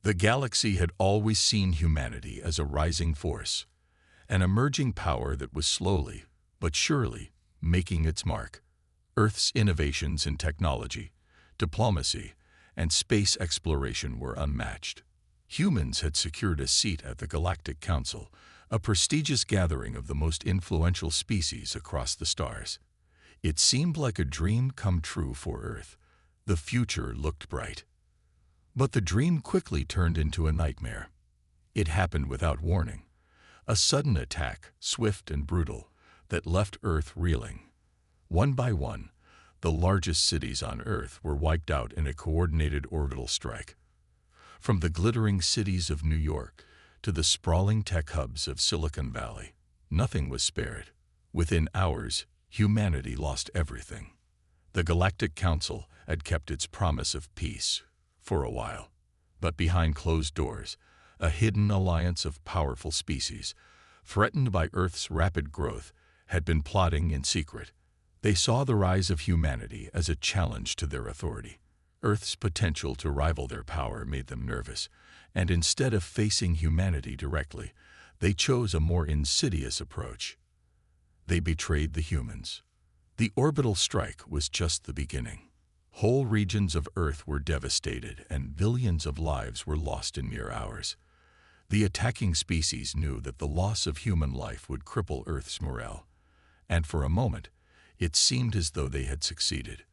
The galaxy had always seen humanity as a rising force, an emerging power that was slowly, but surely, making its mark. Earth's innovations in technology, diplomacy, and space exploration were unmatched. Humans had secured a seat at the Galactic Council, a prestigious gathering of the most influential species across the stars. It seemed like a dream come true for Earth. The future looked bright. But the dream quickly turned into a nightmare. It happened without warning. A sudden attack, swift and brutal, that left Earth reeling. One by one, the largest cities on Earth were wiped out in a coordinated orbital strike. From the glittering cities of New York to the sprawling tech hubs of Silicon Valley, nothing was spared. Within hours, humanity lost everything. The Galactic Council had kept its promise of peace for a while, but behind closed doors, a hidden alliance of powerful species, threatened by Earth's rapid growth, had been plotting in secret. They saw the rise of humanity as a challenge to their authority. Earth's potential to rival their power made them nervous, and instead of facing humanity directly, they chose a more insidious approach. They betrayed the humans. The orbital strike was just the beginning. Whole regions of Earth were devastated, and billions of lives were lost in mere hours. The attacking species knew that the loss of human life would cripple Earth's morale, and for a moment, it seemed as though they had succeeded.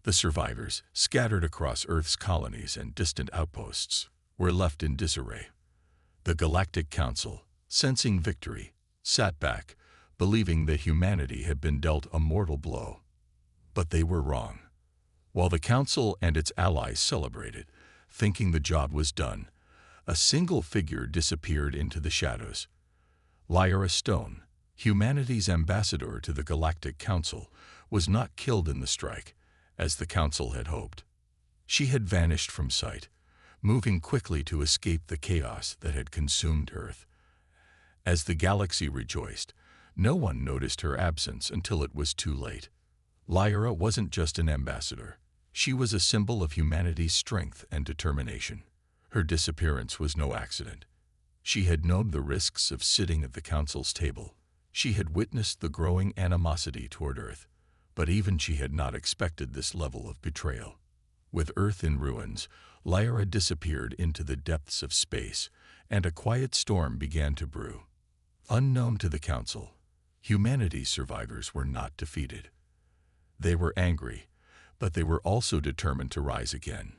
The survivors, scattered across Earth's colonies and distant outposts, were left in disarray. The Galactic Council, sensing victory, sat back, believing that humanity had been dealt a mortal blow. But they were wrong. While the Council and its allies celebrated, thinking the job was done, a single figure disappeared into the shadows. Lyra Stone, humanity's ambassador to the Galactic Council, was not killed in the strike, as the Council had hoped. She had vanished from sight, moving quickly to escape the chaos that had consumed Earth. As the galaxy rejoiced, no one noticed her absence until it was too late. Lyra wasn't just an ambassador. She was a symbol of humanity's strength and determination. Her disappearance was no accident. She had known the risks of sitting at the Council's table. She had witnessed the growing animosity toward Earth, but even she had not expected this level of betrayal. With Earth in ruins, Lyra disappeared into the depths of space, and a quiet storm began to brew. Unknown to the Council, humanity's survivors were not defeated. They were angry, but they were also determined to rise again.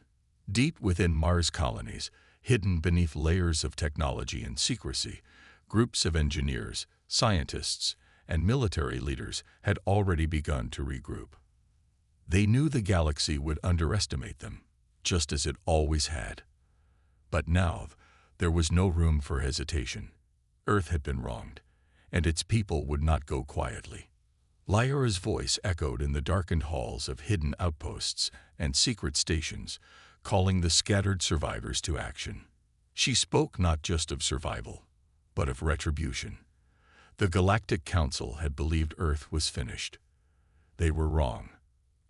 Deep within Mars colonies, hidden beneath layers of technology and secrecy, groups of engineers, scientists, and military leaders had already begun to regroup. They knew the galaxy would underestimate them, just as it always had. But now, there was no room for hesitation. Earth had been wronged, and its people would not go quietly. Lyra's voice echoed in the darkened halls of hidden outposts and secret stations, calling the scattered survivors to action. She spoke not just of survival, but of retribution. The Galactic Council had believed Earth was finished. They were wrong.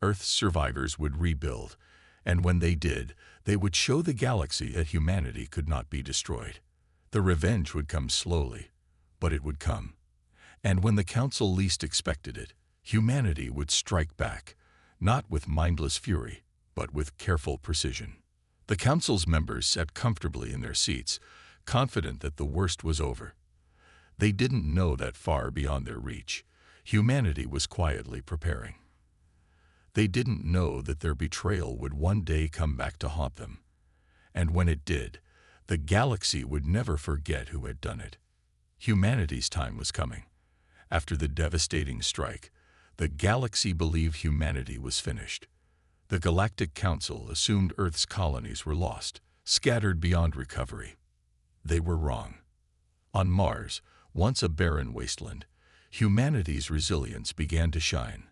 Earth's survivors would rebuild, and when they did, they would show the galaxy that humanity could not be destroyed. The revenge would come slowly, but it would come. And when the Council least expected it, humanity would strike back, not with mindless fury, but with careful precision. The Council's members sat comfortably in their seats, confident that the worst was over. They didn't know that far beyond their reach, humanity was quietly preparing. They didn't know that their betrayal would one day come back to haunt them. And when it did, the galaxy would never forget who had done it. Humanity's time was coming. After the devastating strike, the galaxy believed humanity was finished. The Galactic Council assumed Earth's colonies were lost, scattered beyond recovery. They were wrong. On Mars, once a barren wasteland, humanity's resilience began to shine.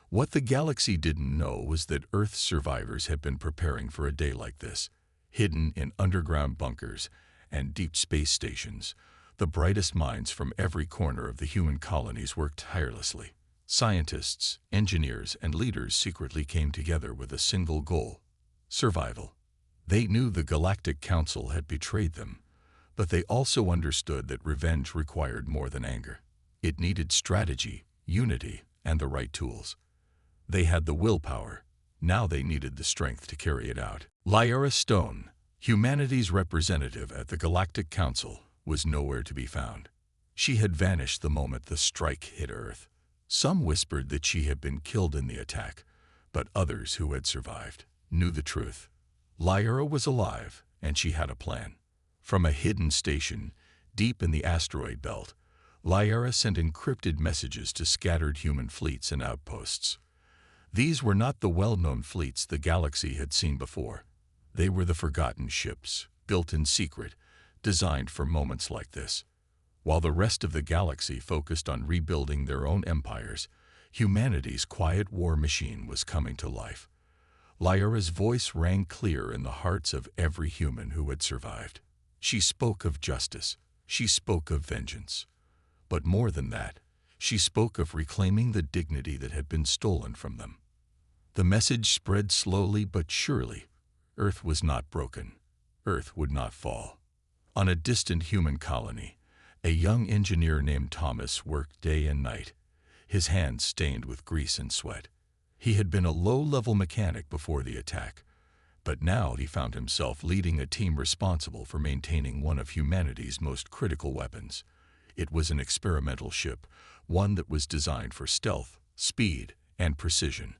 What the galaxy didn't know was that Earth's survivors had been preparing for a day like this. Hidden in underground bunkers and deep space stations, the brightest minds from every corner of the human colonies worked tirelessly. Scientists, engineers, and leaders secretly came together with a single goal: survival. They knew the Galactic Council had betrayed them, but they also understood that revenge required more than anger. It needed strategy, unity, and the right tools. They had the willpower. Now they needed the strength to carry it out. Lyra Stone, humanity's representative at the Galactic Council, was nowhere to be found. She had vanished the moment the strike hit Earth. Some whispered that she had been killed in the attack, but others who had survived knew the truth. Lyra was alive, and she had a plan. From a hidden station, deep in the asteroid belt, Lyra sent encrypted messages to scattered human fleets and outposts. These were not the well-known fleets the galaxy had seen before. They were the forgotten ships, built in secret, designed for moments like this. While the rest of the galaxy focused on rebuilding their own empires, humanity's quiet war machine was coming to life. Lyra's voice rang clear in the hearts of every human who had survived. She spoke of justice. She spoke of vengeance. But more than that, she spoke of reclaiming the dignity that had been stolen from them. The message spread slowly but surely. Earth was not broken. Earth would not fall. On a distant human colony, a young engineer named Thomas worked day and night, his hands stained with grease and sweat. He had been a low-level mechanic before the attack, but now he found himself leading a team responsible for maintaining one of humanity's most critical weapons. It was an experimental ship, one that was designed for stealth, speed, and precision,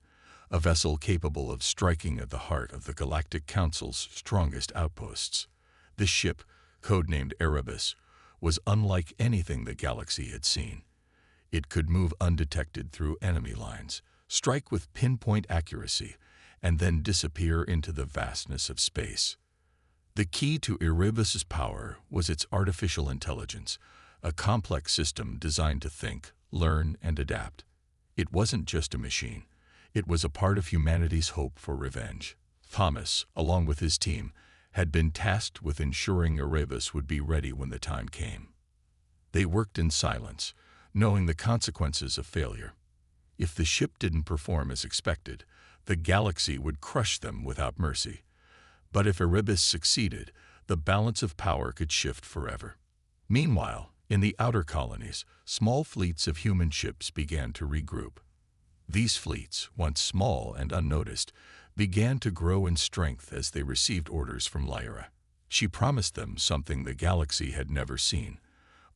a vessel capable of striking at the heart of the Galactic Council's strongest outposts. This ship, codenamed Erebus, was unlike anything the galaxy had seen. It could move undetected through enemy lines, strike with pinpoint accuracy, and then disappear into the vastness of space. The key to Erebus's power was its artificial intelligence, a complex system designed to think, learn, and adapt. It wasn't just a machine. It was a part of humanity's hope for revenge. Thomas, along with his team, had been tasked with ensuring Erebus would be ready when the time came. They worked in silence, knowing the consequences of failure. If the ship didn't perform as expected, the galaxy would crush them without mercy. But if Erebus succeeded, the balance of power could shift forever. Meanwhile, in the outer colonies, small fleets of human ships began to regroup. These fleets, once small and unnoticed, began to grow in strength as they received orders from Lyra. She promised them something the galaxy had never seen,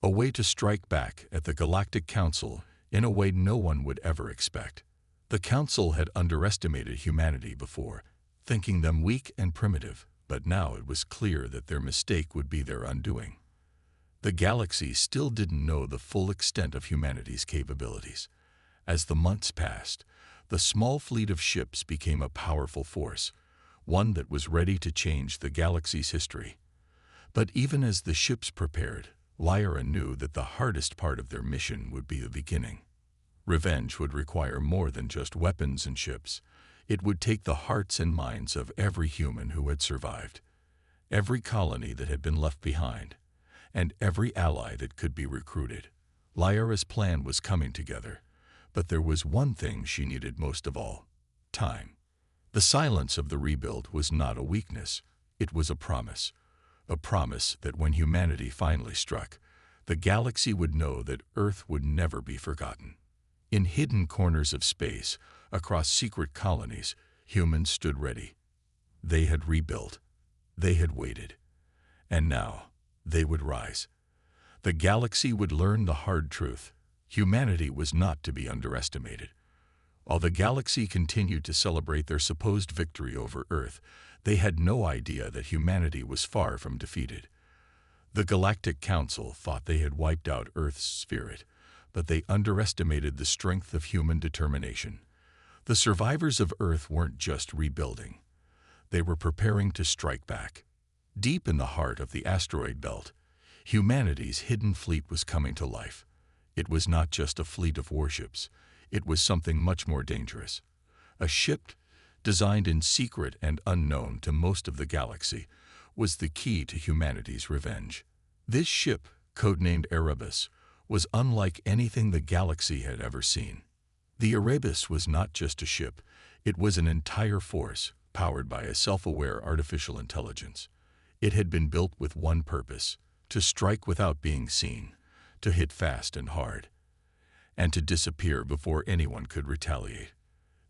a way to strike back at the Galactic Council in a way no one would ever expect. The Council had underestimated humanity before, thinking them weak and primitive, but now it was clear that their mistake would be their undoing. The galaxy still didn't know the full extent of humanity's capabilities. As the months passed, the small fleet of ships became a powerful force, one that was ready to change the galaxy's history. But even as the ships prepared, Lyra knew that the hardest part of their mission would be the beginning. Revenge would require more than just weapons and ships. It would take the hearts and minds of every human who had survived, every colony that had been left behind, and every ally that could be recruited. Lyra's plan was coming together, but there was one thing she needed most of all: time. The silence of the rebuild was not a weakness, it was a promise that when humanity finally struck, the galaxy would know that Earth would never be forgotten. In hidden corners of space, across secret colonies, humans stood ready. They had rebuilt. They had waited. And now, they would rise. The galaxy would learn the hard truth. Humanity was not to be underestimated. While the galaxy continued to celebrate their supposed victory over Earth, they had no idea that humanity was far from defeated. The Galactic Council thought they had wiped out Earth's spirit, but they underestimated the strength of human determination. The survivors of Earth weren't just rebuilding. They were preparing to strike back. Deep in the heart of the asteroid belt, humanity's hidden fleet was coming to life. It was not just a fleet of warships. It was something much more dangerous. A ship designed in secret and unknown to most of the galaxy was the key to humanity's revenge. This ship, codenamed Erebus, was unlike anything the galaxy had ever seen. The Erebus was not just a ship, it was an entire force, powered by a self-aware artificial intelligence. It had been built with one purpose: to strike without being seen, to hit fast and hard, and to disappear before anyone could retaliate.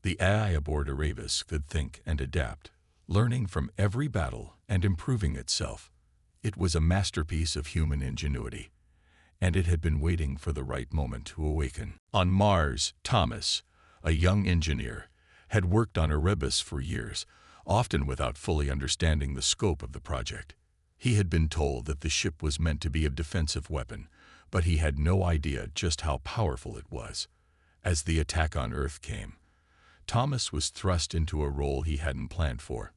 The AI aboard Erebus could think and adapt, learning from every battle and improving itself. It was a masterpiece of human ingenuity, and it had been waiting for the right moment to awaken. On Mars, Thomas, a young engineer, had worked on Erebus for years, often without fully understanding the scope of the project. He had been told that the ship was meant to be a defensive weapon, but he had no idea just how powerful it was. As the attack on Earth came, Thomas was thrust into a role he hadn't planned for.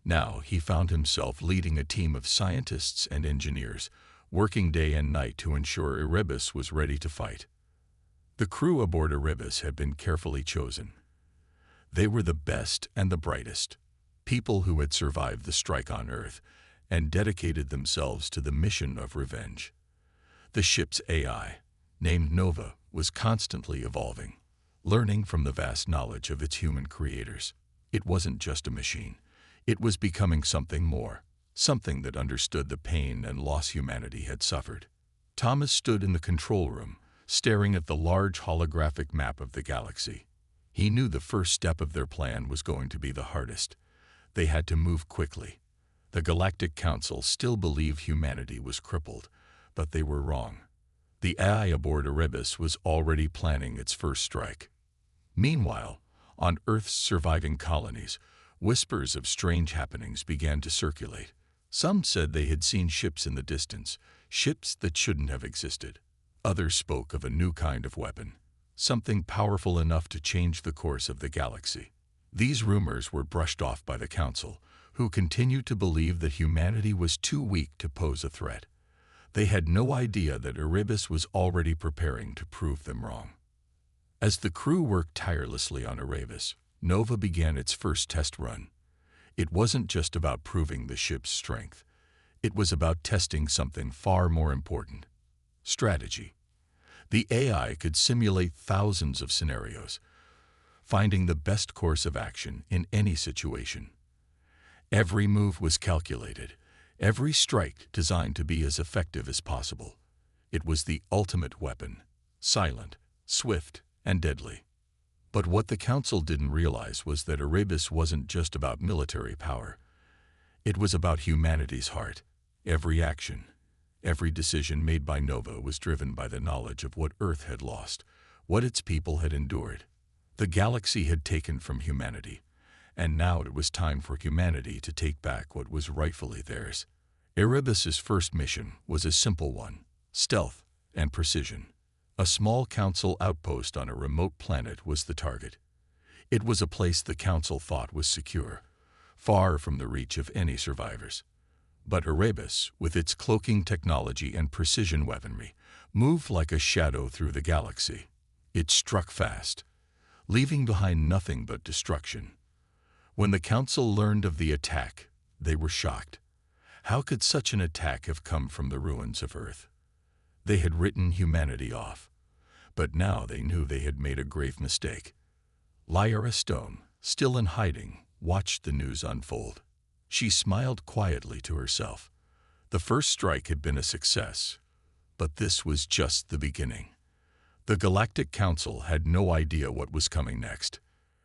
Now he found himself leading a team of scientists and engineers, working day and night to ensure Erebus was ready to fight. The crew aboard Erebus had been carefully chosen. They were the best and the brightest, people who had survived the strike on Earth and dedicated themselves to the mission of revenge. The ship's AI, named Nova, was constantly evolving, learning from the vast knowledge of its human creators. It wasn't just a machine. It was becoming something more, something that understood the pain and loss humanity had suffered. Thomas stood in the control room, staring at the large holographic map of the galaxy. He knew the first step of their plan was going to be the hardest. They had to move quickly. The Galactic Council still believed humanity was crippled, but they were wrong. The AI aboard Erebus was already planning its first strike. Meanwhile, on Earth's surviving colonies, whispers of strange happenings began to circulate. Some said they had seen ships in the distance, ships that shouldn't have existed. Others spoke of a new kind of weapon, something powerful enough to change the course of the galaxy. These rumors were brushed off by the Council, who continued to believe that humanity was too weak to pose a threat. They had no idea that Erebus was already preparing to prove them wrong. As the crew worked tirelessly on Erebus, Nova began its first test run. It wasn't just about proving the ship's strength. It was about testing something far more important: strategy. The AI could simulate thousands of scenarios, finding the best course of action in any situation. Every move was calculated, every strike designed to be as effective as possible. It was the ultimate weapon, silent, swift, and deadly. But what the Council didn't realize was that Erebus wasn't just about military power. It was about humanity's heart. Every action, every decision made by Nova was driven by the knowledge of what Earth had lost, what its people had endured. The galaxy had taken from humanity, and now it was time for humanity to take back what was rightfully theirs. Erebus's first mission was a simple one: stealth and precision. A small Council outpost on a remote planet was the target. It was a place the Council thought was secure, far from the reach of any survivors. But Erebus, with its cloaking technology and precision weaponry, moved like a shadow through the galaxy. It struck fast, leaving behind nothing but destruction. When the Council learned of the attack, they were shocked. How could such an attack have come from the ruins of Earth? They had written humanity off, but now they knew they had made a grave mistake. Lyra Stone, still in hiding, watched the news unfold. She smiled quietly to herself. The first strike had been a success, but this was just the beginning. The Galactic Council had no idea what was coming next.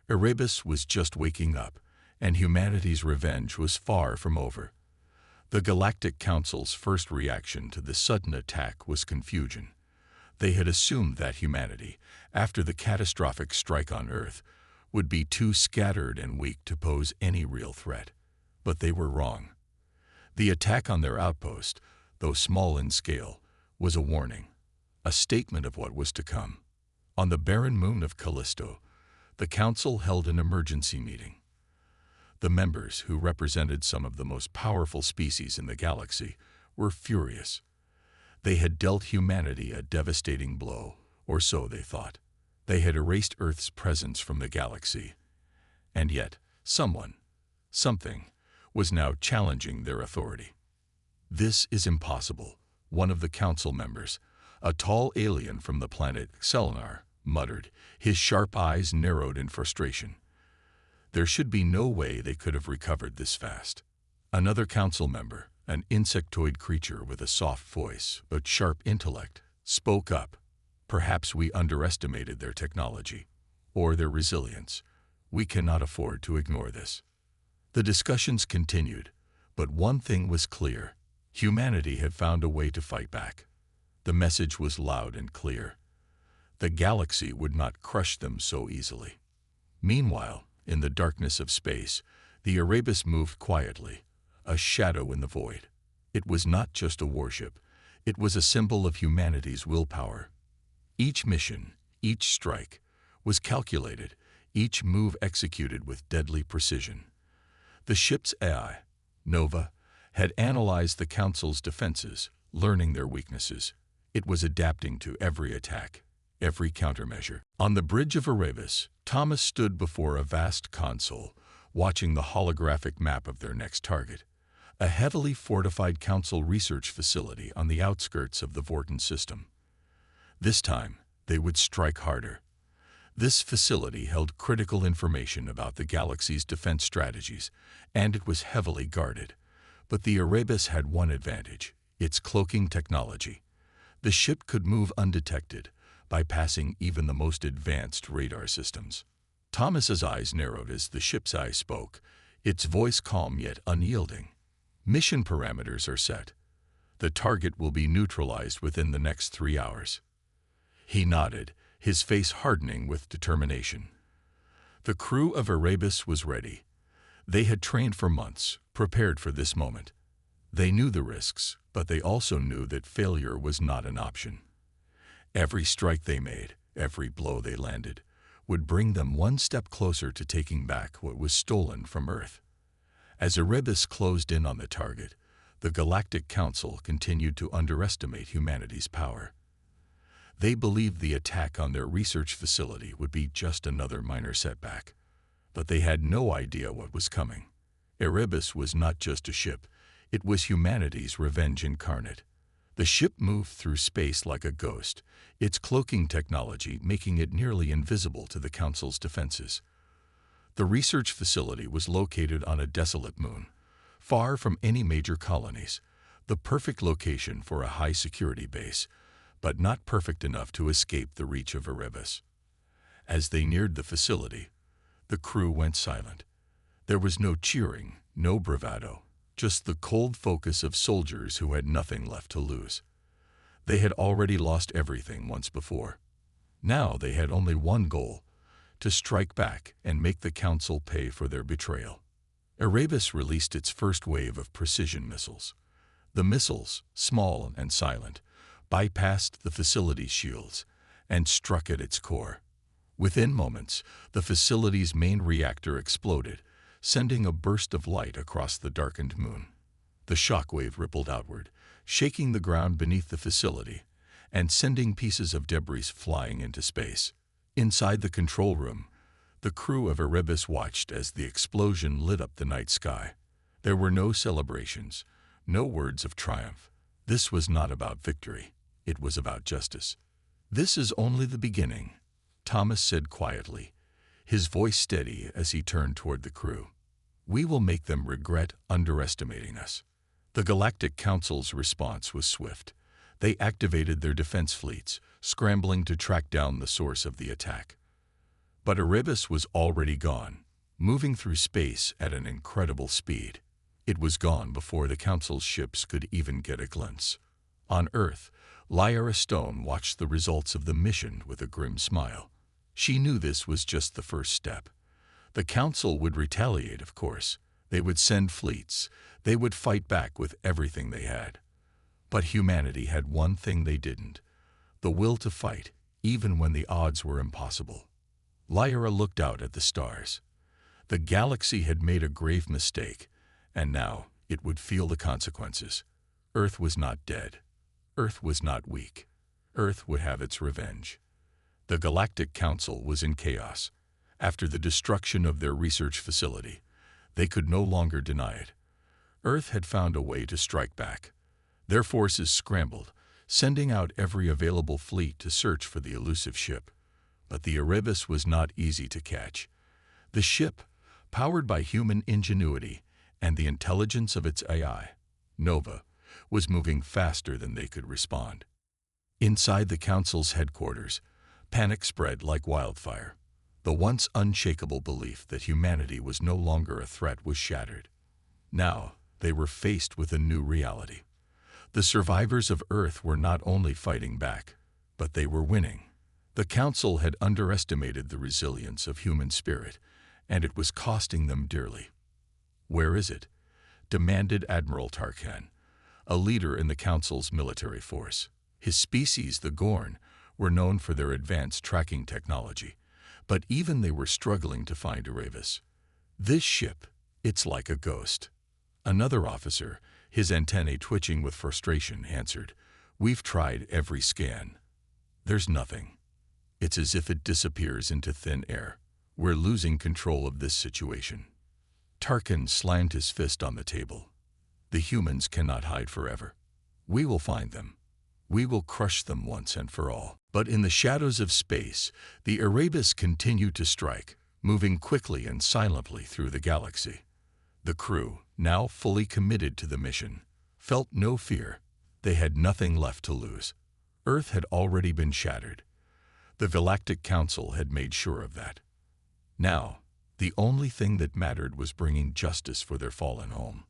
Erebus was just waking up, and humanity's revenge was far from over. The Galactic Council's first reaction to the sudden attack was confusion. They had assumed that humanity, after the catastrophic strike on Earth, would be too scattered and weak to pose any real threat. But they were wrong. The attack on their outpost, though small in scale, was a warning, a statement of what was to come. On the barren moon of Callisto, the Council held an emergency meeting. The members, who represented some of the most powerful species in the galaxy, were furious. They had dealt humanity a devastating blow, or so they thought. They had erased Earth's presence from the galaxy. And yet, something, was now challenging their authority. "This is impossible," one of the Council members, a tall alien from the planet Selenar, muttered, his sharp eyes narrowed in frustration. There should be no way they could have recovered this fast. Another council member, an insectoid creature with a soft voice but sharp intellect, spoke up. Perhaps we underestimated their technology, or their resilience. We cannot afford to ignore this. The discussions continued, but one thing was clear. Humanity had found a way to fight back. The message was loud and clear. The galaxy would not crush them so easily. Meanwhile, in the darkness of space, the Erebus moved quietly, a shadow in the void. It was not just a warship. It was a symbol of humanity's willpower. Each mission, each strike, was calculated, each move executed with deadly precision. The ship's AI, Nova, had analyzed the Council's defenses, learning their weaknesses. It was adapting to every attack, every countermeasure. On the bridge of Erebus, Thomas stood before a vast console, watching the holographic map of their next target, a heavily fortified Council research facility on the outskirts of the Vorten system. This time, they would strike harder. This facility held critical information about the galaxy's defense strategies, and it was heavily guarded. But the Erebus had one advantage: its cloaking technology. The ship could move undetected, bypassing even the most advanced radar systems. Thomas's eyes narrowed as the ship's eye spoke, its voice calm yet unyielding. Mission parameters are set. The target will be neutralized within the next 3 hours. He nodded, his face hardening with determination. The crew of Erebus was ready. They had trained for months, prepared for this moment. They knew the risks, but they also knew that failure was not an option. Every strike they made, every blow they landed, would bring them one step closer to taking back what was stolen from Earth. As Erebus closed in on the target, the Galactic Council continued to underestimate humanity's power. They believed the attack on their research facility would be just another minor setback, but they had no idea what was coming. Erebus was not just a ship, it was humanity's revenge incarnate. The ship moved through space like a ghost, its cloaking technology making it nearly invisible to the Council's defenses. The research facility was located on a desolate moon, far from any major colonies, the perfect location for a high-security base, but not perfect enough to escape the reach of Erebus. As they neared the facility, the crew went silent. There was no cheering, no bravado, just the cold focus of soldiers who had nothing left to lose. They had already lost everything once before. Now they had only one goal: to strike back and make the Council pay for their betrayal. Erebus released its first wave of precision missiles. The missiles, small and silent, bypassed the facility's shields and struck at its core. Within moments, the facility's main reactor exploded, sending a burst of light across the darkened moon. The shockwave rippled outward, shaking the ground beneath the facility and sending pieces of debris flying into space. Inside the control room, the crew of Erebus watched as the explosion lit up the night sky. There were no celebrations, no words of triumph. This was not about victory. It was about justice. "This is only the beginning," Thomas said quietly, his voice steady as he turned toward the crew. "We will make them regret underestimating us." The Galactic Council's response was swift. They activated their defense fleets, scrambling to track down the source of the attack. But Erebus was already gone, moving through space at an incredible speed. It was gone before the Council's ships could even get a glimpse. On Earth, Lyra Stone watched the results of the mission with a grim smile. She knew this was just the first step. The Council would retaliate, of course. They would send fleets. They would fight back with everything they had. But humanity had one thing they didn't: the will to fight, even when the odds were impossible. Lyra looked out at the stars. The galaxy had made a grave mistake, and now it would feel the consequences. Earth was not dead. Earth was not weak. Earth would have its revenge. The Galactic Council was in chaos. After the destruction of their research facility, they could no longer deny it. Earth had found a way to strike back. Their forces scrambled, sending out every available fleet to search for the elusive ship. But the Erebus was not easy to catch. The ship, Powered by human ingenuity and the intelligence of its AI, Nova was moving faster than they could respond. Inside the Council's headquarters, panic spread like wildfire. The once unshakable belief that humanity was no longer a threat was shattered. Now, they were faced with a new reality. The survivors of Earth were not only fighting back, but they were winning. The Council had underestimated the resilience of human spirit, and it was costing them dearly. "Where is it?" demanded Admiral Tarkan, a leader in the Council's military force. His species, the Gorn, were known for their advanced tracking technology, but even they were struggling to find Erebus. "This ship, it's like a ghost." Another officer, his antennae twitching with frustration, answered, "We've tried every scan. There's nothing. It's as if it disappears into thin air. We're losing control of this situation." Tarkin slammed his fist on the table. "The humans cannot hide forever. We will find them. We will crush them once and for all." But in the shadows of space, the Erebus continued to strike, moving quickly and silently through the galaxy. The crew, now fully committed to the mission, felt no fear. They had nothing left to lose. Earth had already been shattered. The Galactic Council had made sure of that. Now, the only thing that mattered was bringing justice for their fallen home.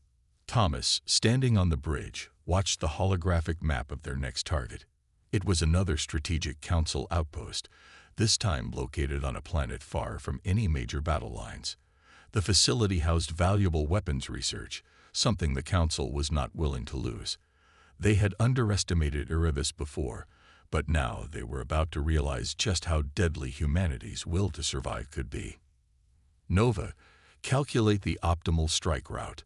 Thomas, standing on the bridge, watched the holographic map of their next target. It was another strategic Council outpost, this time located on a planet far from any major battle lines. The facility housed valuable weapons research, something the Council was not willing to lose. They had underestimated Erebus before, but now they were about to realize just how deadly humanity's will to survive could be. "Nova, calculate the optimal strike route,"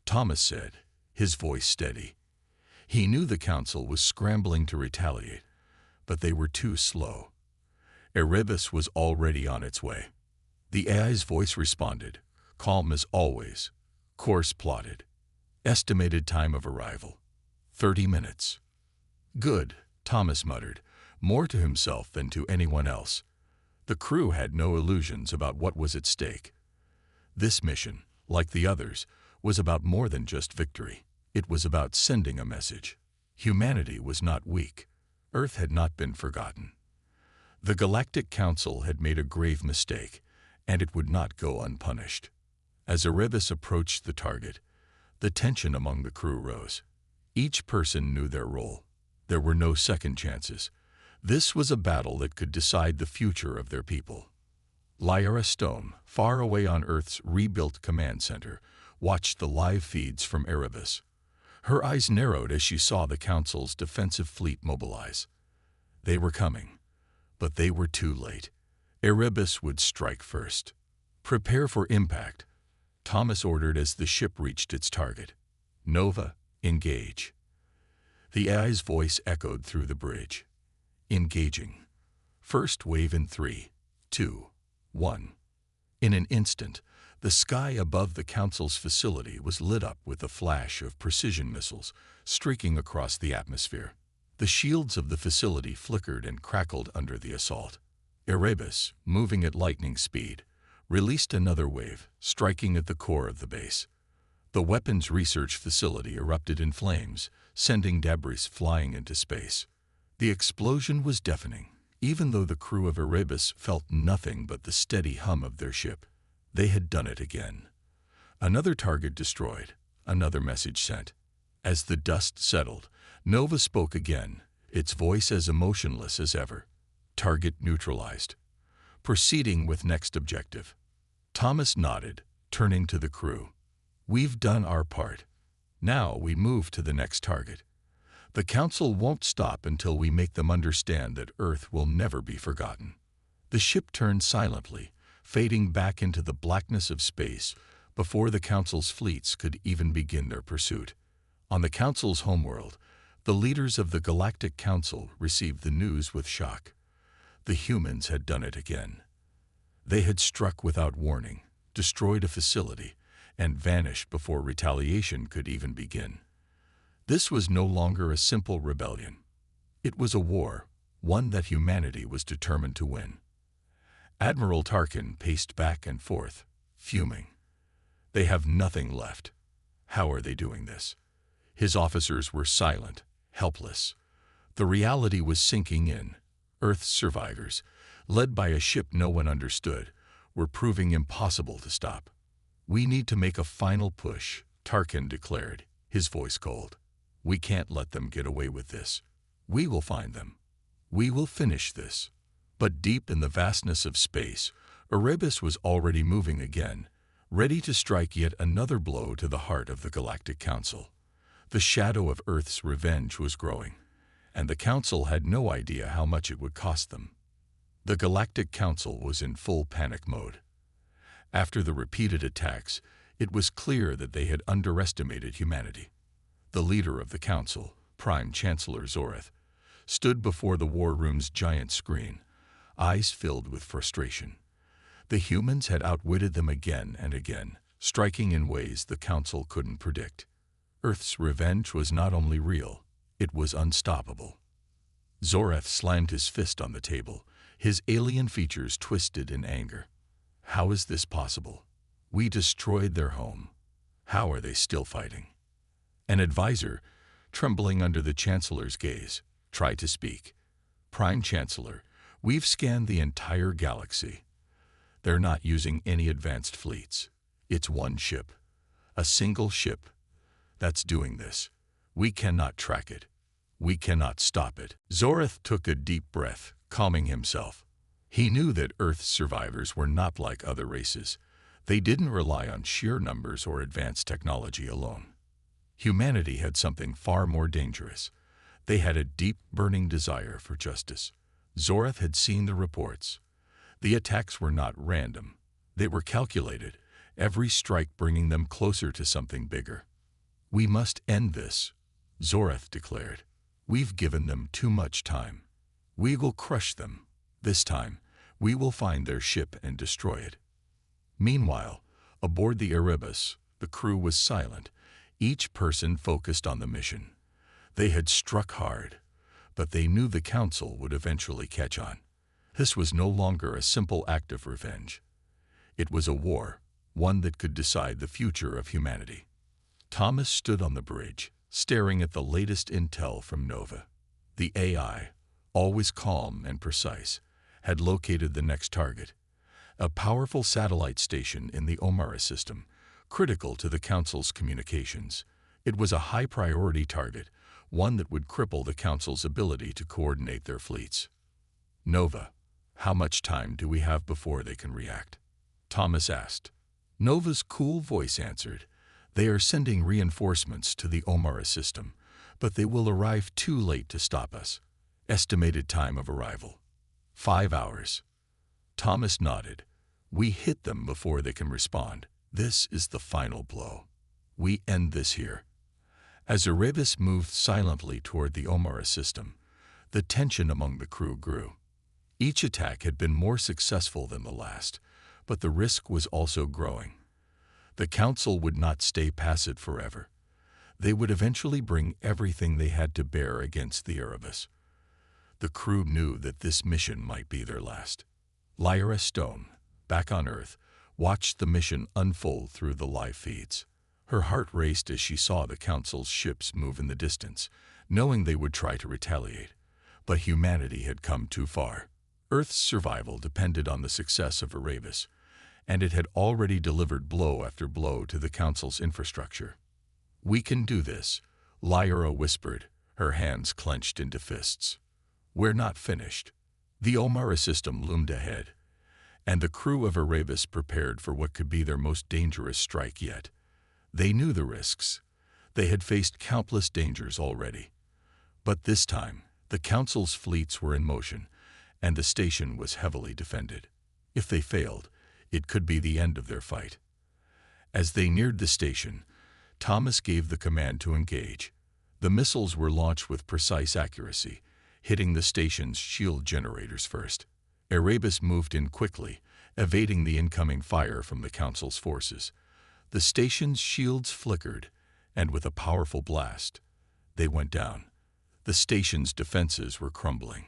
Thomas said, his voice steady. He knew the Council was scrambling to retaliate, but they were too slow. Erebus was already on its way. The AI's voice responded, calm as always. Course plotted. Estimated time of arrival: 30 minutes. "Good," Thomas muttered, more to himself than to anyone else. The crew had no illusions about what was at stake. This mission, like the others, was about more than just victory. It was about sending a message. Humanity was not weak. Earth had not been forgotten. The Galactic Council had made a grave mistake, and it would not go unpunished. As Erebus approached the target, the tension among the crew rose. Each person knew their role. There were no second chances. This was a battle that could decide the future of their people. Lyra Stone, far away on Earth's rebuilt command center, watched the live feeds from Erebus. Her eyes narrowed as she saw the Council's defensive fleet mobilize. They were coming, but they were too late. Erebus would strike first. "Prepare for impact," Thomas ordered as the ship reached its target. "Nova, engage." The AI's voice echoed through the bridge. "Engaging. First wave in 3, 2, 1. In an instant, the sky above the Council's facility was lit up with a flash of precision missiles streaking across the atmosphere. The shields of the facility flickered and crackled under the assault. Erebus, moving at lightning speed, released another wave, striking at the core of the base. The weapons research facility erupted in flames, sending debris flying into space. The explosion was deafening, even though the crew of Erebus felt nothing but the steady hum of their ship. They had done it again. Another target destroyed, another message sent. As the dust settled, Nova spoke again, its voice as emotionless as ever. "Target neutralized. Proceeding with next objective." Thomas nodded, turning to the crew. "We've done our part. Now we move to the next target. The Council won't stop until we make them understand that Earth will never be forgotten." The ship turned silently, fading back into the blackness of space before the Council's fleets could even begin their pursuit. On the Council's homeworld, the leaders of the Galactic Council received the news with shock. The humans had done it again. They had struck without warning, destroyed a facility, and vanished before retaliation could even begin. This was no longer a simple rebellion. It was a war, one that humanity was determined to win. Admiral Tarkin paced back and forth, fuming. They have nothing left. How are they doing this? His officers were silent, helpless. The reality was sinking in. Earth's survivors, led by a ship no one understood, were proving impossible to stop. "We need to make a final push," Tarkin declared, his voice cold. "We can't let them get away with this. We will find them. We will finish this." But deep in the vastness of space, Erebus was already moving again, ready to strike yet another blow to the heart of the Galactic Council. The shadow of Earth's revenge was growing, and the Council had no idea how much it would cost them. The Galactic Council was in full panic mode. After the repeated attacks, it was clear that they had underestimated humanity. The leader of the Council, Prime Chancellor Zoreth, stood before the war room's giant screen, eyes filled with frustration. The humans had outwitted them again and again, striking in ways the Council couldn't predict. Earth's revenge was not only real, it was unstoppable. Zoreth slammed his fist on the table, his alien features twisted in anger. "How is this possible? We destroyed their home. How are they still fighting?" An advisor, trembling under the Chancellor's gaze, tried to speak. "Prime Chancellor, we've scanned the entire galaxy. They're not using any advanced fleets. It's one ship. A single ship. That's doing this. We cannot track it. We cannot stop it." Zoreth took a deep breath, calming himself. He knew that Earth's survivors were not like other races. They didn't rely on sheer numbers or advanced technology alone. Humanity had something far more dangerous. They had a deep, burning desire for justice. Zoreth had seen the reports. The attacks were not random. They were calculated, every strike bringing them closer to something bigger. "We must end this," Zoreth declared. "We've given them too much time. We will crush them. This time, we will find their ship and destroy it." Meanwhile, aboard the Erebus, the crew was silent, each person focused on the mission. They had struck hard, but they knew the Council would eventually catch on. This was no longer a simple act of revenge. It was a war, one that could decide the future of humanity. Thomas stood on the bridge, staring at the latest intel from Nova. The AI, always calm and precise, had located the next target, a powerful satellite station in the Omara system, critical to the Council's communications. It was a high-priority target, one that would cripple the Council's ability to coordinate their fleets. "Nova, how much time do we have before they can react?" Thomas asked. Nova's cool voice answered, "They are sending reinforcements to the Omara system, but they will arrive too late to stop us. Estimated time of arrival: 5 hours." Thomas nodded. "We hit them before they can respond. This is the final blow. We end this here." As Erebus moved silently toward the Omara system, the tension among the crew grew. Each attack had been more successful than the last, but the risk was also growing. The Council would not stay passive forever. They would eventually bring everything they had to bear against the Erebus. The crew knew that this mission might be their last. Lyra Stone, back on Earth, watched the mission unfold through the live feeds. Her heart raced as she saw the Council's ships move in the distance, knowing they would try to retaliate. But humanity had come too far. Earth's survival depended on the success of Erebus, and it had already delivered blow after blow to the Council's infrastructure. "We can do this," Lyra whispered, her hands clenched into fists. "We're not finished." The Omara system loomed ahead, and the crew of Erebus prepared for what could be their most dangerous strike yet. They knew the risks. They had faced countless dangers already. But this time, the Council's fleets were in motion, and the station was heavily defended. If they failed, it could be the end of their fight. As they neared the station, Thomas gave the command to engage. The missiles were launched with precise accuracy, hitting the station's shield generators first. Erebus moved in quickly, evading the incoming fire from the Council's forces. The station's shields flickered, and with a powerful blast, they went down. The station's defenses were crumbling.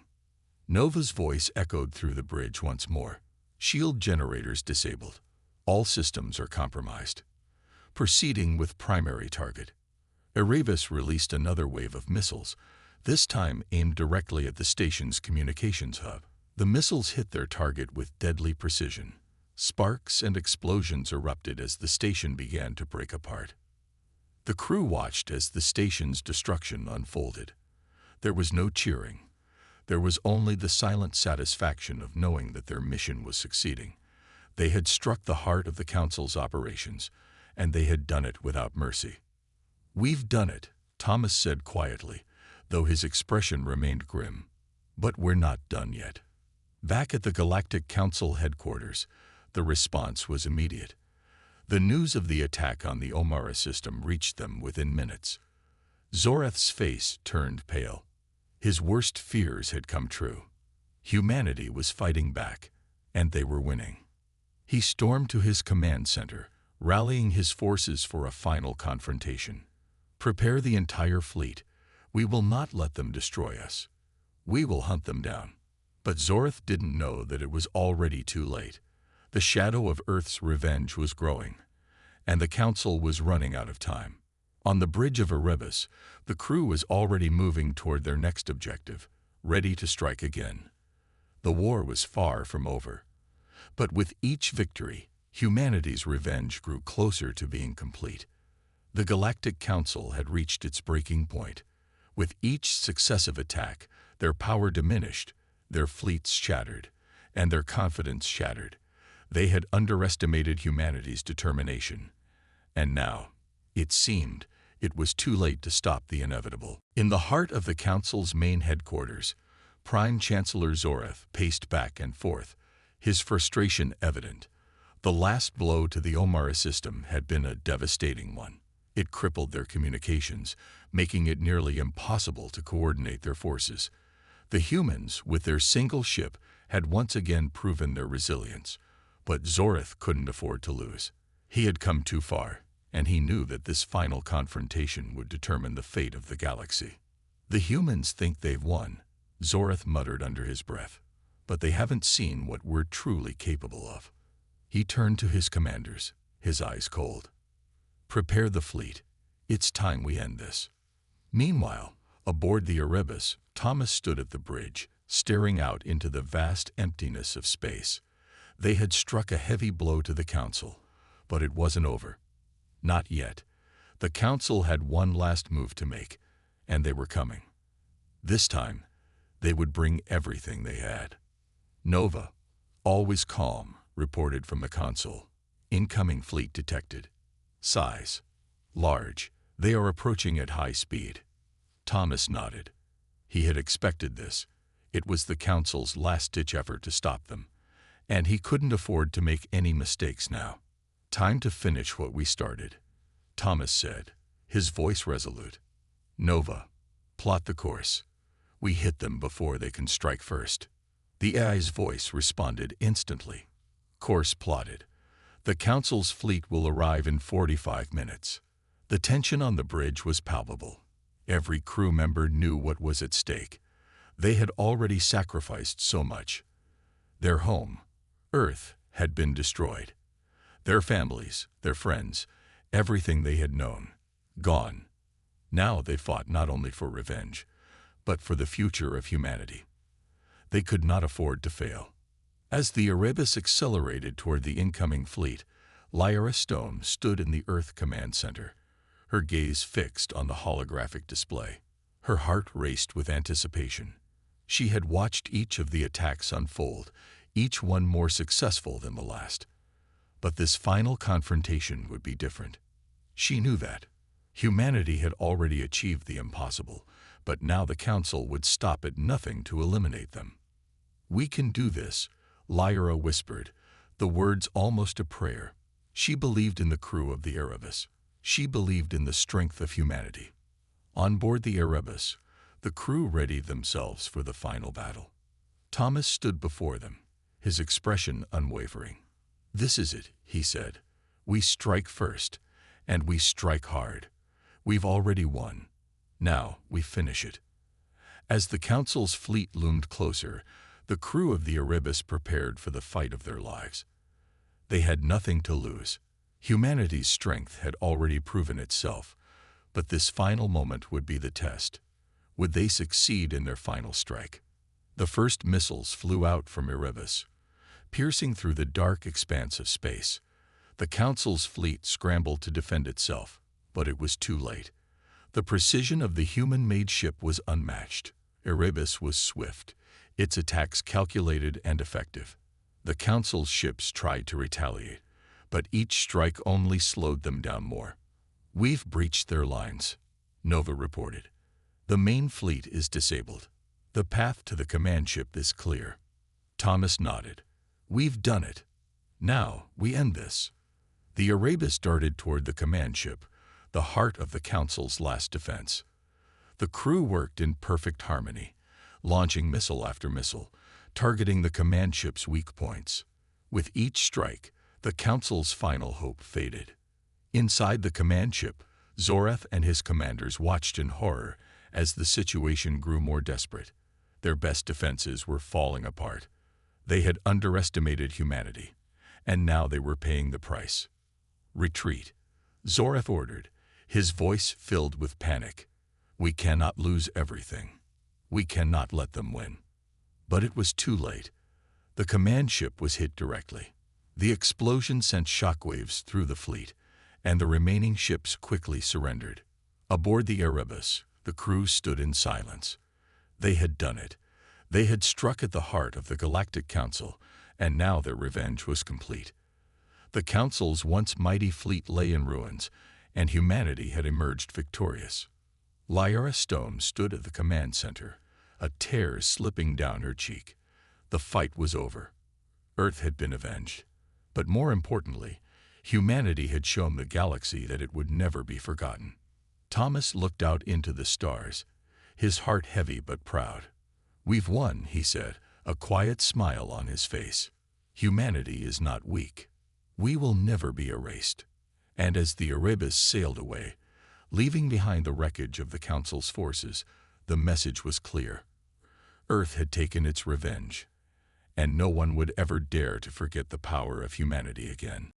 Nova's voice echoed through the bridge once more. "Shield generators disabled. All systems are compromised." proceeding with primary target. Erebus released another wave of missiles, this time aimed directly at the station's communications hub. The missiles hit their target with deadly precision. Sparks and explosions erupted as the station began to break apart. The crew watched as the station's destruction unfolded. There was no cheering. There was only the silent satisfaction of knowing that their mission was succeeding. They had struck the heart of the Council's operations, and they had done it without mercy. "We've done it," Thomas said quietly, though his expression remained grim. "But we're not done yet." Back at the Galactic Council headquarters, the response was immediate. The news of the attack on the Omara system reached them within minutes. Zoreth's face turned pale. His worst fears had come true. Humanity was fighting back, and they were winning. He stormed to his command center, rallying his forces for a final confrontation. "Prepare the entire fleet. We will not let them destroy us. We will hunt them down." But Zoreth didn't know that it was already too late. The shadow of Earth's revenge was growing, and the Council was running out of time. On the bridge of Erebus, the crew was already moving toward their next objective, ready to strike again. The war was far from over. But with each victory, humanity's revenge grew closer to being complete. The Galactic Council had reached its breaking point. With each successive attack, their power diminished, their fleets shattered, and their confidence shattered. They had underestimated humanity's determination. And now, it seemed, it was too late to stop the inevitable. In the heart of the Council's main headquarters, Prime Chancellor Zoreth paced back and forth, his frustration evident. The last blow to the Omara system had been a devastating one. It crippled their communications, making it nearly impossible to coordinate their forces. The humans, with their single ship, had once again proven their resilience. But Zoreth couldn't afford to lose. He had come too far, and he knew that this final confrontation would determine the fate of the galaxy. "The humans think they've won," Zoreth muttered under his breath, "but they haven't seen what we're truly capable of." He turned to his commanders, his eyes cold. "Prepare the fleet. It's time we end this." Meanwhile, aboard the Erebus, Thomas stood at the bridge, staring out into the vast emptiness of space. They had struck a heavy blow to the Council, but it wasn't over. Not yet. The Council had one last move to make, and they were coming. This time, they would bring everything they had. "Nova, always calm," reported from the console. "Incoming fleet detected. Size, large. They are approaching at high speed." Thomas nodded. He had expected this. It was the Council's last-ditch effort to stop them, and he couldn't afford to make any mistakes now. "Time to finish what we started," Thomas said, his voice resolute. "Nova, plot the course. We hit them before they can strike first." The AI's voice responded instantly. "Course plotted. The Council's fleet will arrive in 45 minutes. The tension on the bridge was palpable. Every crew member knew what was at stake. They had already sacrificed so much. Their home, Earth, had been destroyed. Their families, their friends, everything they had known, gone. Now they fought not only for revenge, but for the future of humanity. They could not afford to fail. As the Erebus accelerated toward the incoming fleet, Lyra Stone stood in the Earth Command Center, her gaze fixed on the holographic display. Her heart raced with anticipation. She had watched each of the attacks unfold, each one more successful than the last. But this final confrontation would be different. She knew that. Humanity had already achieved the impossible, but now the Council would stop at nothing to eliminate them. "We can do this," Lyra whispered, the words almost a prayer. She believed in the crew of the Erebus. She believed in the strength of humanity. On board the Erebus, the crew readied themselves for the final battle. Thomas stood before them, his expression unwavering. "This is it," he said. "We strike first, and we strike hard. We've already won. Now we finish it." As the Council's fleet loomed closer, the crew of the Erebus prepared for the fight of their lives. They had nothing to lose. Humanity's strength had already proven itself, but this final moment would be the test. Would they succeed in their final strike? The first missiles flew out from Erebus, piercing through the dark expanse of space. The Council's fleet scrambled to defend itself, but it was too late. The precision of the human-made ship was unmatched. Erebus was swift, its attacks calculated and effective. The Council's ships tried to retaliate, but each strike only slowed them down more. "We've breached their lines," Nova reported. "The main fleet is disabled. The path to the command ship is clear." Thomas nodded. "We've done it. Now, we end this." The Erebus darted toward the command ship, the heart of the Council's last defense. The crew worked in perfect harmony, launching missile after missile, targeting the command ship's weak points. With each strike, the Council's final hope faded. Inside the command ship, Zorath and his commanders watched in horror as the situation grew more desperate. Their best defenses were falling apart. They had underestimated humanity, and now they were paying the price. "Retreat," Zorath ordered, his voice filled with panic. "We cannot lose everything. We cannot let them win." But it was too late. The command ship was hit directly. The explosion sent shockwaves through the fleet, and the remaining ships quickly surrendered. Aboard the Erebus, the crew stood in silence. They had done it. They had struck at the heart of the Galactic Council, and now their revenge was complete. The Council's once mighty fleet lay in ruins, and humanity had emerged victorious. Lyra Stone stood at the command center, a tear slipping down her cheek. The fight was over. Earth had been avenged. But more importantly, humanity had shown the galaxy that it would never be forgotten. Thomas looked out into the stars, his heart heavy but proud. "We've won," he said, a quiet smile on his face. "Humanity is not weak. We will never be erased." And as the Erebus sailed away, leaving behind the wreckage of the Council's forces, the message was clear. Earth had taken its revenge, and no one would ever dare to forget the power of humanity again.